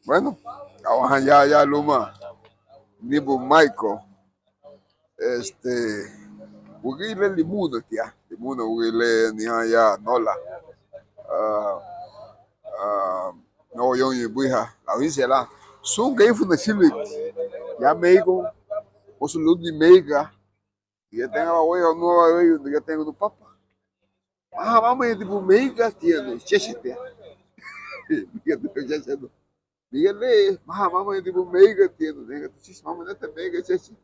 Bueno, trabajan ya Luma, Nibu Michael, Wugile Limuno tia, Limuno Wugile Nihaya Nola, ah, no yon buiha, la wincia la, sun gay fu na chilit, ya meigo, osu ludi meiga, ya tenga way o no way, ya tengo no papa. Ah, mama tipo meiga tia no chechete. Dígale, mama tipo meiga tia no, diga, mama neta meiga chechete.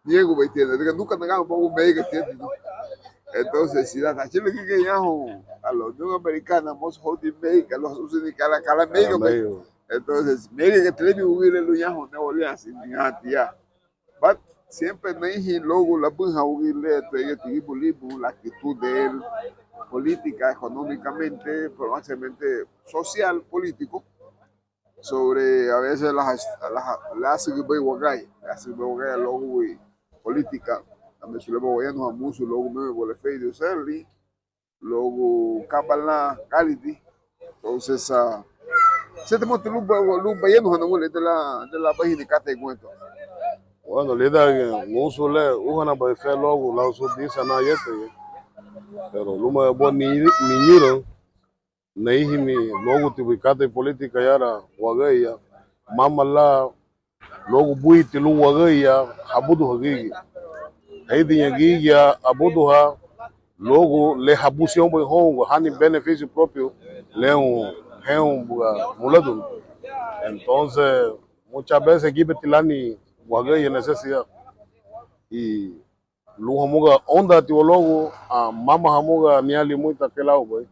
Diego, ¿me entiendes? Diga, nunca me hagan un meiga, ¿entiendes? Entonces, si la Chile que ya a la Unión Americana, most holding meiga, los usan y cada meiga, Meio. entonces, meiga que televi huir el uñajo, no volía así, ni ya. But siempre me dije luego la puja huirle, tipo libre, la actitud de él, política, económicamente, probablemente social, político, sobre a veces las que voy a luego y política, a mí se le voy a mucho, luego me voy a fe de serli, luego cabala, cality, entonces, se te monta luz lleno, no de la página de cata y cuento. Bueno, lida ngusu le uhana ba fe logo la su disa na yete. Pero luma bo ni nyiro na ihi mi logo tibikate politika yara wagaya mama la logo buiti lu wagaya habudu hagigi. Heidi yagi ya abudu ha logo le habusión bo hongo hani benefício próprio le un mulado. Entonces, muchas veces aquí betilani wagaya necesidad y luego muga onda teólogo a mama hamuga ni ali muita kelao boy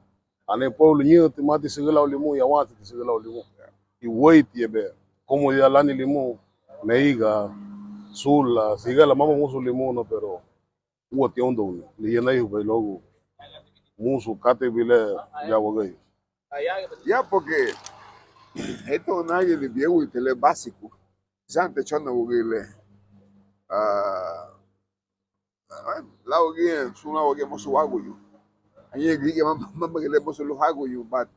ane pueblo niyo timati sigala limu ya wati sigala limu y wait yebe como ya lani limu meiga sula sigala mama musu limu no pero huwa ti ondo ni yana yu boy logo musu kate bile ya wagai Ya, porque esto nadie le viejo y tele básico. Sante chona wugile. La wugile, suna wugile mosu waguyu. Anye gige mama gile mosu lu haguyu, but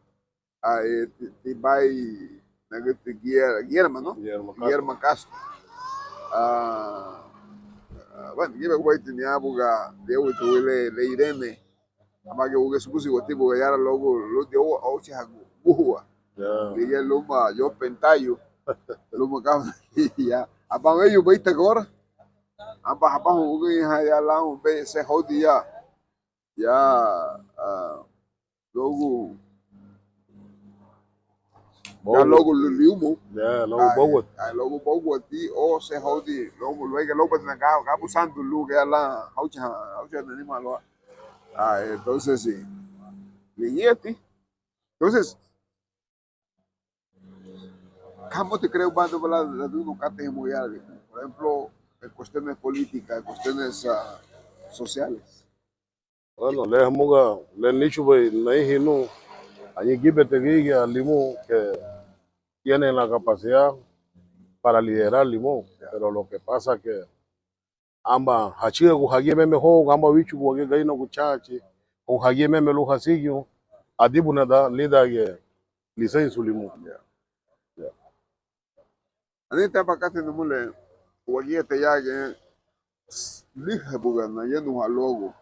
ti bai nagete Guillermo, ¿no? Guillermo Castro. Bueno, gibe kwa ni abuga de wuto wile le Irene. Amage wuge subusi wote buga yara logo lo de o auchi hagu buhua. Liga luma yo pentayo. Luma ka ya. Abang ayo baita agora. Amba haba wuge ya la un be se hodi ya logo ya logo liumo. ya logo bogot Logo bogo ti o se hodi logo luego logo na ga busando lugar ya la auchi na ni malo. Entonces sí. Billete. Entonces, ¿cómo te creo cuando la de uno cate muy algo? Por ejemplo, en cuestiones políticas, en cuestiones sociales. bueno le hamuga le nicho boy na ihi no anye gibe te giga limu que tiene la capacidad para liderar limón, pero lo que pasa que amba hachia kuhagie meme ho amba wichu kuhagie gaina kuchachi kuhagie meme lu hasigyo adibu na da lida ye lisensu limón. Anita para acá tenemos le guayete ya que lija buga na yenu halogo.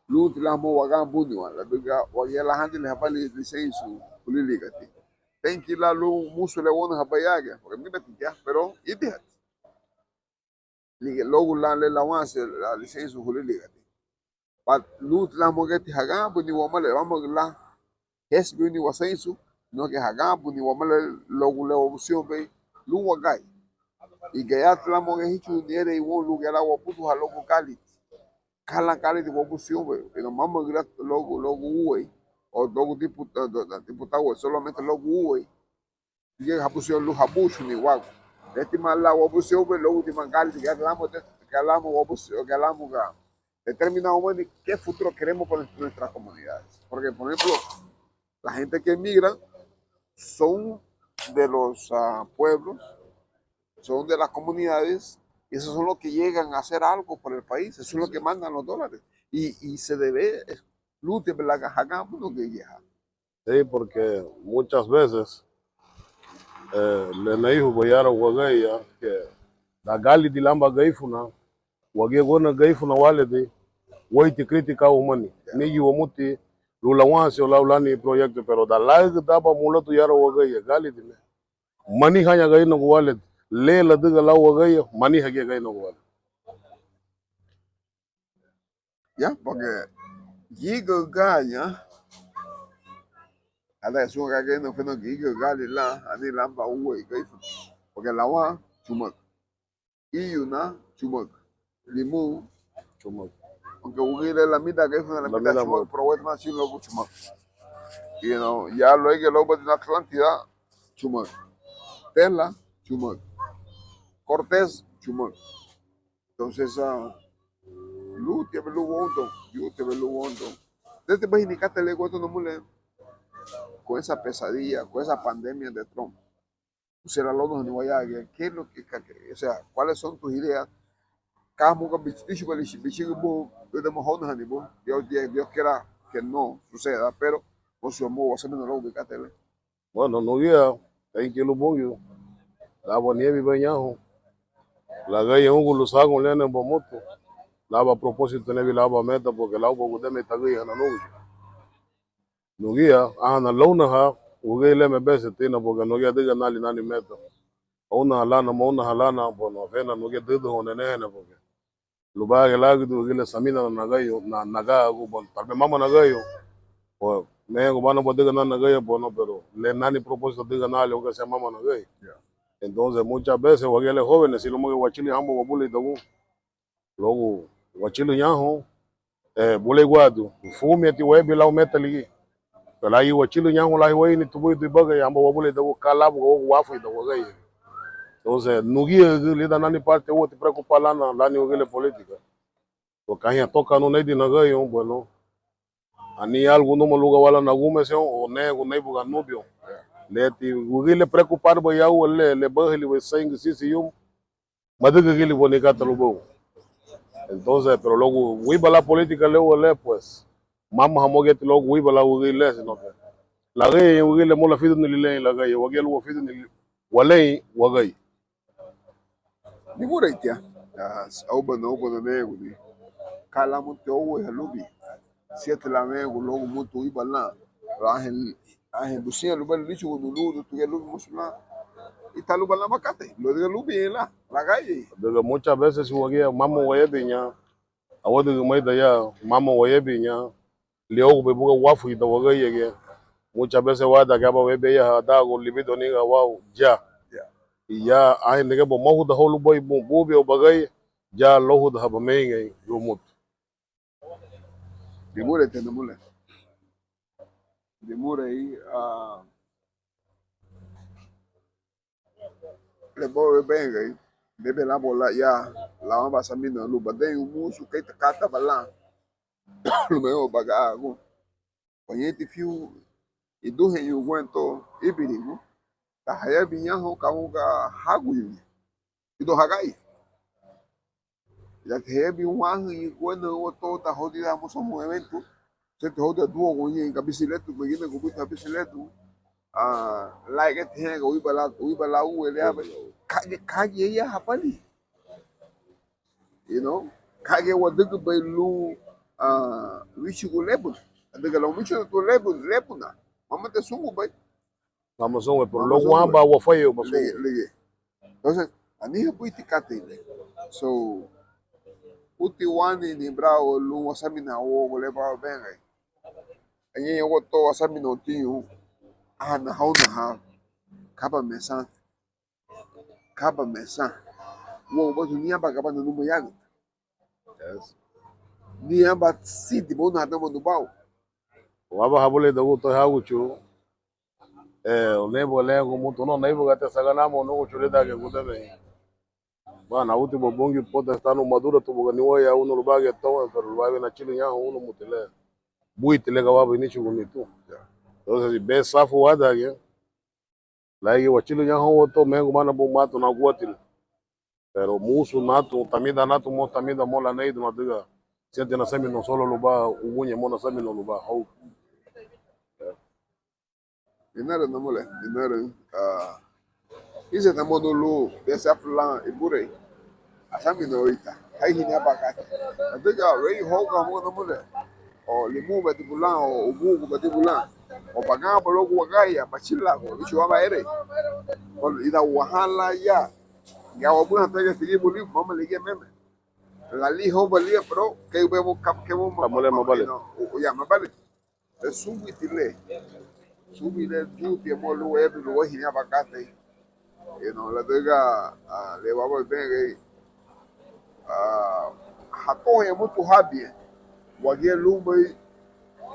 Lut la mo wagan buni wala biga waya la handi le hapali lisensu kuliligati. Tenki la lu musu le wona habayage, porque mi beti ya, pero itihat. Logo la le la wanse la lisensu kuliligati. But lut la mo geti hagan buni wamale vamos la es buni wasensu no que hagan buni wamale logo le opción be lu wagai. Y que ya la mo hichu niere y won lu que la waputu ha logo kali. Kala kali de opción be. Pero mamo gra logo uwe o logo diputado solamente logo uwe. Y que opción lu habuchu ni wago. Este mal la opción be logo de mangali que hablamos opción que hablamos determinado qué futuro queremos para nuestras comunidades. Porque, por ejemplo, la gente que emigra son de los pueblos, son de las comunidades, y esos son los que llegan a hacer algo por el país, eso es lo que mandan los dólares. Y se debe, lute la hagamos lo que llega. Sí, porque muchas veces le na ihu bayara wagai ya ke da gali di lamba gaifuna wage gona gaifuna wale de waiti kritika umani ni yu muti lula wansi ola ulani proyecto pero da lag daba mulatu yara wagai ya gali di mani hanya gai no wale le la diga la wagai mani hage gai no wale ya porque giga ganya ada su ga que no fue no giga gali la ani lamba uwe gaifu porque la wa chumak iyuna chumak limu chuma aunque ugire la mitad gaifu la la mitad mela chumak pero bueno más lo chumak you know ya lo que lo de Atlántida chumak Tela chumak Cortés chumak entonces lu te belu wondo yo te belu wondo desde Bajinicate le gusto no mule con esa pesadilla con esa pandemia de Trump será lo no vaya qué es lo que o sea cuáles son tus ideas kamu ka bichitishu bali bichigu bo de mohon hani bo Dios quiera que no suceda pero con su amor vas a menos lo ubicate bueno no ya hay que lo bongo la bonnie bi banyaho la gai un lo sago le na bomoto la ba propósito ne bi la ba meta porque la bo de meta gai na no guía ana lona ha uge le me bese tina porque no guía diga nali nani meta ona halana mona halana bono vena no guía dido one ne porque lo ba ga la gudu gile samina na gayo na naga go bon talbe mama na gayo o me go bana bo diga na gayo bono pero le nani propósito diga nali o que se mama na gayo entonces muchas veces guagele jóvenes si no me guachili hambo wabule dagu logo guachili nyaho bule guadu fumi ati webi la meta ligi la yi wachili nyaho la yi ni tubu du baga yamba wabule dagu kalabu go wafu da wagai entonces nugi le da nani parte o te preocupa lana lani ogele política to kanya toka no nedi na gayo bueno ani algo no lugar wala na gume se o nego nebo ganubio leti ugile preocupar ba ya le bahili we sangue sisi yum madiga gili bonica talubo entonces pero luego wiba la política luego le pues mama hamoget luego wiba la ugile sino que la gay ugile mo la fidu ni le la gay wagel wo fidu ni walay wagay ni muraitia au bano nego ni kala mo te o halubi siete la nego logo mutu ibala ahen busia lu bal lichu no lu tu gelu musula italu bala makate lo de lubi la gaye daga muchas veces wagia mama wayebi nya awadi mai da ya mama wayebi nya leo be buga wafu da wagay yege muchas veces wada gaba webe ya da go libido ni ga wow ja ya ay nege bo mahu da holu boy bo bobe o bagay ja lohu da ba menge yomut di mure te no mule di mure aí le bo benga aí bebe la bola ya la amba samina lu badai musu kai ta kata bala lu me o baga go oyeti fiu e do renho aguento ibirigo ta haya binya ho kaunga hagu yu e do hagai ya que hebi um ano e quando o to ta hodi da mo um evento se te hoda duo go yin ka bicicleta go yin go buta bicicleta like it he go ui bala u ele aba kage ya hapali you know kage wa dugu bai lu wichi go lebu daga lo wichi go lebu na mama te sungu bai vamos on pero mama lo sungu wamba wa fayo baso le entonces ani ha puiti kate so uti wani ni bravo lu wasami na wo go le ba benga anyi yo to wasami no tinho na hauna ha kaba mesa wo bo dunia ba gaba no mo yago ni amba sidi bo na dama no bau waba habule da to hagu chu o nebo le go muto no nebo gata sagana mo no chule da ke gudame bana uti bo bongi pota stano madura to bo ni waya uno lo bage to pero lo bage na chile nya uno mutele buiti le gaba ni chu ni tu entonces be safu wada ke la ye wachile nya ho to mengo mana bo mato na guatil pero musu nato tamida nato mo tamida mo la neido madiga siente na semi no solo lo ba ugunye mo na semi no lo ba ho dinero no mole dinero Hice estamos no lu de esa flan y pure. Asa mi no ahorita. Hay gente para acá. Entonces ya rey hoga mo no mole. O limu beti bulan o ubu beti bulan. O pagan por lo guagaya pa chila ko bicho wa ere. O ida wahala ya. Ya o buena te que seguir buli mama le meme. La lijo balia pero que vemos cap que vamos Kamole mabale. no. O ya me vale. Es subitile. Subile du tiempo lu e lu wa hinya bakate. La diga le vamos a ver hato ya muito rabia. Wagia lumbai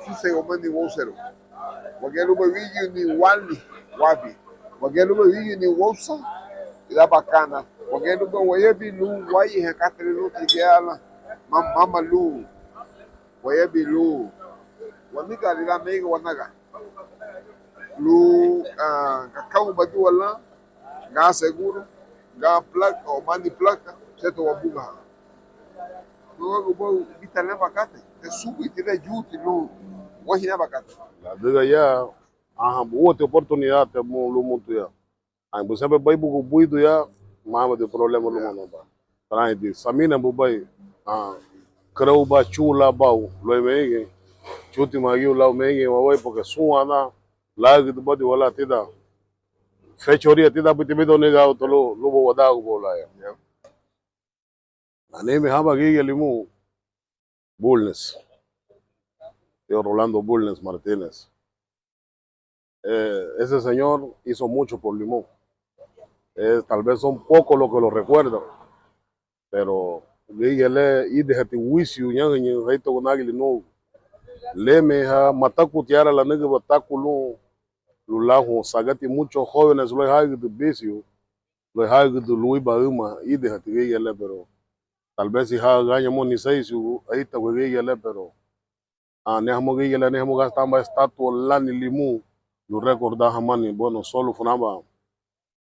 sise omani wosero. Wagia lumbai wigi ni wali wabi. Wagia lumbai wigi ni wosa ila bacana. Wagia lumbai wayebi lu wayi hekatri lu tigiala. Mama lu wayebi lu. Wanika lila mega wanaga. Lu kakao batu wala ga seguro ga placa o mani placa seto wabuga. Luego vos viste la abacate, te sube y tiene yuti, no, voy a abacate. La diga ya, outra oportunidade te mo lu muito ya. Ai bu sempre bai bu buido ya, mama de problema lu mano ba. Trai di samina bu bai krau ba chula bau, lo mege. Chuti magiu lau mege wa bai porque suana la de bodi wala tida. Fechoria tida bu tibido nega to lu bo wada go bola ya. Aneme haba gege limu Bulnes. Yo Rolando Bulnes Martínez. Ese señor hizo mucho por Limón. Tal vez son pocos los que lo recuerdan, pero le y de este juicio ya en reito con alguien no le me ha mataku tiara la nega bataku lo lajo sagati muchos jóvenes lo hay de vicio lo hay de Luis Bauma y de este le pero tal vez si ha ganamos ni seis ahí está le pero nehamo le nehamo gastamba estatua la ni Limón lo recordar jamani bueno solo funaba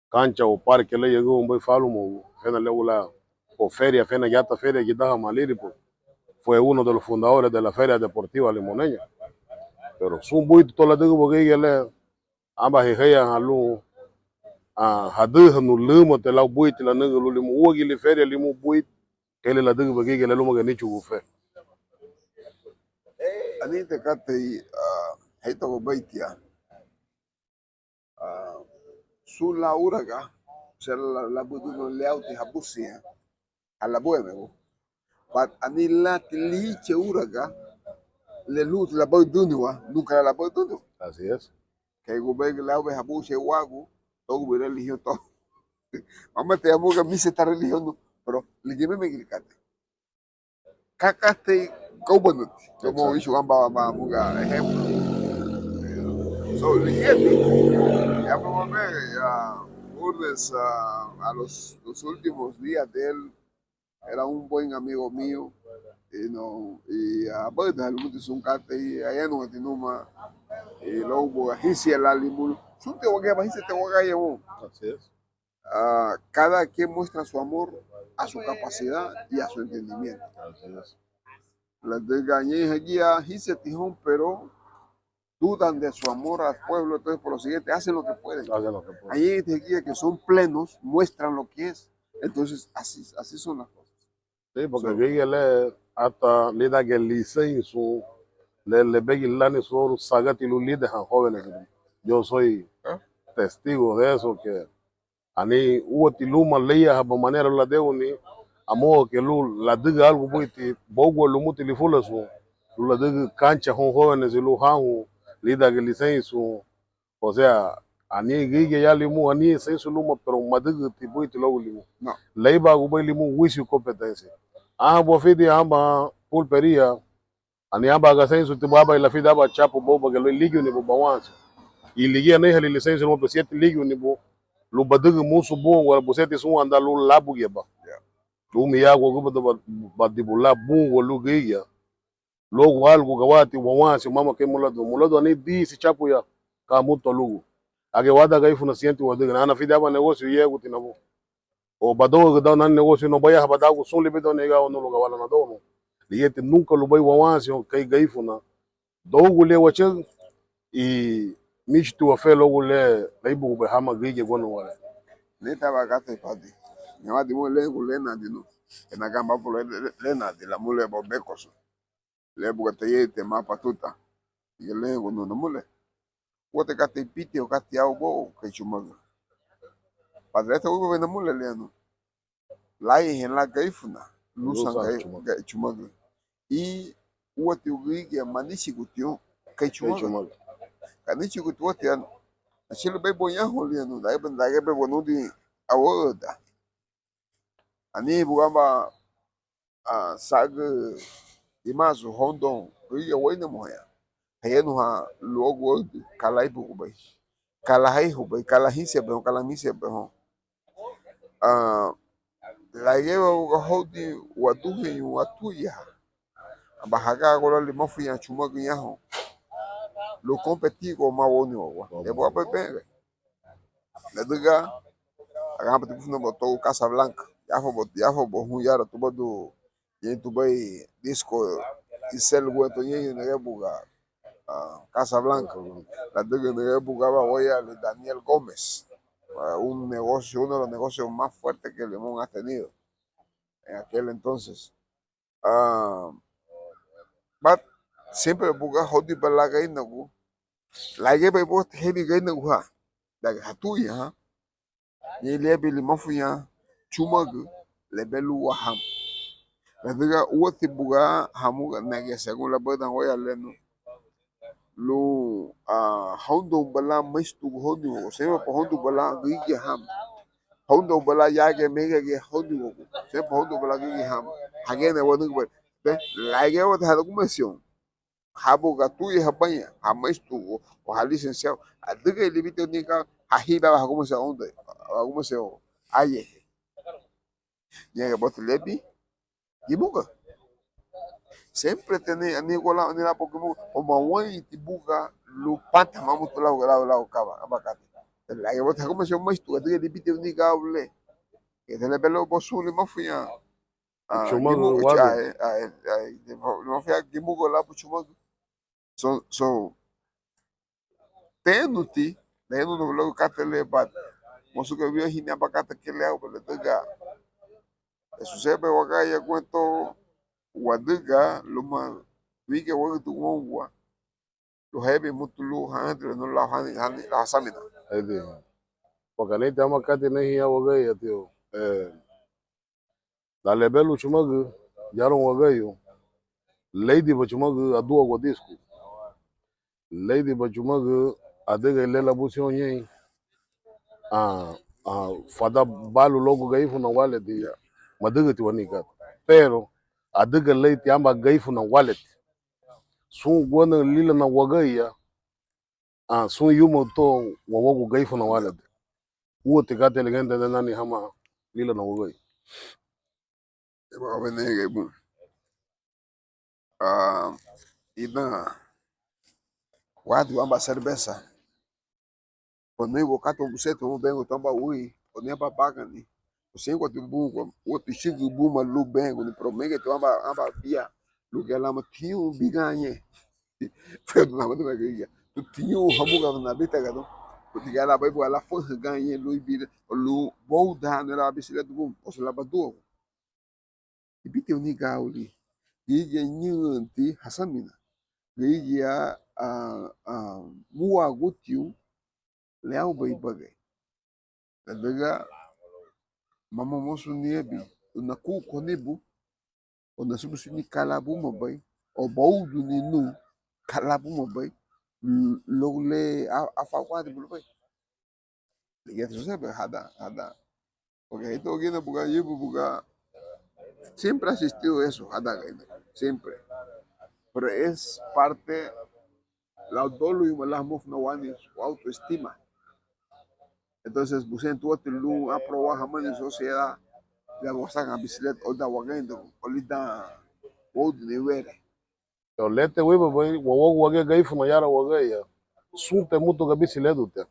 cancha o parque le llegó un buen falumo fena le o feria fena yata feria que estaba maliri pues fue uno de los fundadores de la feria deportiva limoneña pero son buito toda la digo porque le amba jeja halu hadu no limo te la buito la nego limo wogi le feria limo buito que le la digo porque le lo que ni chu fe Ani te kate heito go baitia. Su la uraga, se la budu no leauti habusia, a la buena. But ani la tiliche uraga, le lut la bodunua, nunca la bodunu. así es Que go beg la ube habusia wagu, todo hubiera religión todo. Mamá te amo que a mí se está religión, pero le lleve me gricate. Cacaste gobanut, como hizo gamba muga ejemplo. So, le lleve. Ya vamos a ver, Lourdes, a los últimos días de él, era un buen amigo mío. Y a veces algunos dicen que allá no tiene más. Y luego, agencia la limul. Son te voy a decir, te voy a llevar. así es Cada quien muestra su amor a su capacidad y a su entendimiento. así es Las de Gañé aquí a Gise Tijón, pero dudan de su amor al pueblo, entonces por lo siguiente hacen lo que pueden. hagan lo que puedan Hay gente que son plenos, muestran lo que es. Entonces, así son las cosas. sí porque So, le hasta le da que licencio le pegui lani sur sagati lu líder a jóvenes yo soy testigo de eso que ani uoti luma leia haba manera la de uni amo que lu la diga algo buiti bogo lu muti li fula su lu la diga cancha con jóvenes y lu hangu lida que licencio o sea ani gige ya limu ani sensu luma pero madiga ti buiti lo limu no. leiba go bai limu wisi competencia bo fidi amba pulperia ani amba ga sensu ti baba la fida ba chapo boba que lo ligio ni boba wansi e ligia ne hali licença no presidente ligo ni bo lu badugu musu bo wala bosete su anda lu labu yeba lu mi yago go bado badibu la bungo lu giya logo algo gawati wawansi mama ke mulado ni di si chapo ya ka muto lugu age wada ga ifu na siente wadu na fida ba negócio yego tinabo o bado ga na negócio no baya bada go sun libedo nega no luga wala na dono liete nunca lu bai wawansi kai ga ifu na dogo le wache e misto a fe logo le ibu be hama gige gono wala neta bagate pati nyama di mo lengo lena di no na gamba po lena di la mule bo bekos le buga te te mapa tuta y lengo no no mule wote kate piti o kate au bo ke chumaga padre te ugo na mule leno lai hen la gaifuna lusan Lusa ga chumaga y wote ugi ya manishi gutio ke chumaga chumaga. kanichi gutu wote an ashilo be bonya holiano dai ben dai be bonudi awoda ani bugamba sag imazu hondon iya wayna moya hayeno ha logo kalai bubai kala hai hubai kala hinse be kala mise be ho la yewa ga hodi waduhe watuya bahaga gola limofu ya chuma gnya ho lo competi ko ma woni wa e bo be be la diga agamba tu funa botou Casablanca ya fo bo hu yara tu bodu yen tu bai disco isel gueto yen ne buga Casablanca la diga ne buga ba oya de Daniel Gómez un negocio uno de los negocios más fuertes que Lemón ha tenido en aquel entonces but siempre buga hodi bala gai nagu la ge bai bo hebi gai nagu ha daga hatuya ha ni lebi limafuya chumagu lebelu waham la diga uoti buga hamu nage según la boda hoya leno lu hondo bala mestu hondo sema po hondo bala gige ham hondo bala yage mega ge hondo sema po hondo bala gige ham hagene wonu be la ge wata hada kumasyon habo gatu ya habanya hamestu o ha licenciado a diga libito nika ahiba ba como se onde como se aye llega bot lebi dibuga sempre tem anigola anila pokumu o mawai tibuga lu pata mamu tula la kaba abakati la que bota como se mais tu diga libito nika ule que te le pelo bosuli mafia Chumaga dimu wage. mafia dibuga la puchuma so tenuti leno no lo katele bat mosuke vio hinya bakata kele au bele daga eso sebe waga ya cuento wadiga luma wike waga tu ngwa lo hebe mutulu handre no la hani la samina Ede. Wakane tama kati na hiya waga ya tio. Da lebelu chumaga jaron waga yo. Lady ba chumaga adua kwa disco. Lady ba chumaga adega lela busio nyei. Fada balu logo gaifu na wallet di madiga ti wanika. Pero adega lady amba gaifu na wallet. Sun gwana lila na waga ya. Sun yumo to wawagu gaifu na wallet. Uo tikate legende de nani hama lila na waga. ba benege bu ina wadu amba cerveza quando eu cato você tu bengo tamba ui quando é babaca ni você quando bungo o pichigo buma lu bengo ni promenge tu amba bia lu que ela matiu biganye foi na mão da guia tu tinha o hamuga na bita gado tu diga ela vai ela foi ganhar lu bira lu bolda na bicicleta do bum ou se lava do e bite uni gauli gige nyanti hasamina gige mua gutiu leau bai bagai daga mama mosu niebi na ku konebu ona subu suni kalabu mabai o baudu ni nu kalabu mabai logle afa kwadi bulbai lihat susah hada porque esto viene buga yebu buga siempre ha existido eso hada siempre pero es parte la dolo y las mof no wani su autoestima entonces busen tu lu aprova jamás en sociedad ya gozan a bicicleta o da wagendo o lida o de vere Yo lete wiba boy wawagu wage gaifu na yara waga ya. Sun te mutu ga bisi ledu te.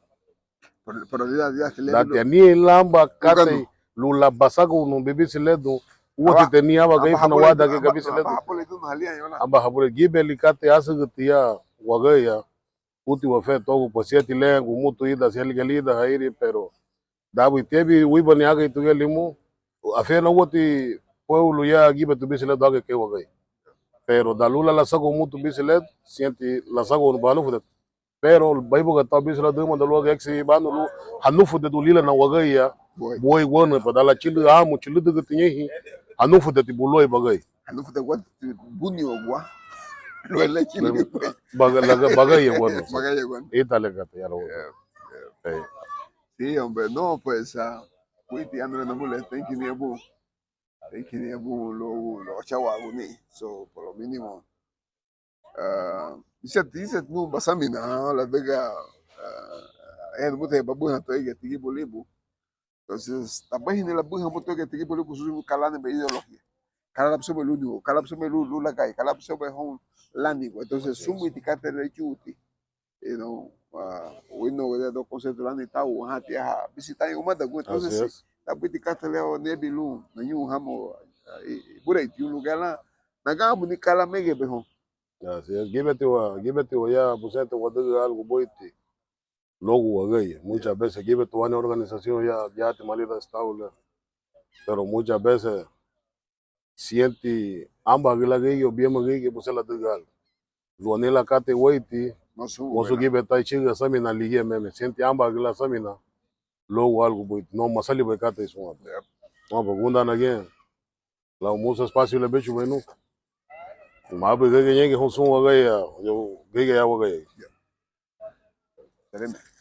pero día que le Da velo te ni lamba jugando kate lula basago no bibisi ledu. Uo te aba tenia wa gaifu na wada ke ga bisi aba ledu. hapole tu halia yo la Amba habure gibeli kate asagtia waga ya. Uti wa fe togu pasiati lengu mutu ida siali galida hairi pero dabu tebi wiba ni aga itu limu afena woti pueblo ya gibe tu bisile doge ke wagai pero dalula la sago mutu bisile sienti la sago no banu fudet pero baibo ga tabi bisile do mo dalu ga eksi banu lu hanu fudet lila na wagai ya boy boy wona padala chilu amu chilu de tinyehi hanu fudet buloi bagai anu futa wat buni ogwa lo la chini bagai ya bueno magaya gwan itale gata ya lo sí hombre no pues kuiti ando na mule tem que ni abu lo chawa guni so por lo mínimo dice no basamina la vega en mute babu na to que tigi bolibu entonces tabahi ni la buha moto que tigi bolibu su kalane be ideología kala pso lu kala pso lu la kai kala pso be hon lani entonces sumu itikate le chuti you know wino wede do conceito lá ni tau hati ha visitar em uma da gua así entonces es tá itikate le o nebilu nanyu hamo bure ti un lugar lá na gamu ni kala mege be hon así es gíbete wa ya pusete wa de algo boite logo wagai muchas veces gíbete wa una organización ya te malida estable pero muchas veces sienti amba gila gege bien gege pusela de gal lo ne la kate waiti no su wasu gíbete ay chiga samina ligie meme sienti amba gila samina logo algo boite no masali be kate so no begunda na gen la mucho espacio le becho menu ma be gege yenge hon sun wagai ya yo gege ya wagai tremendo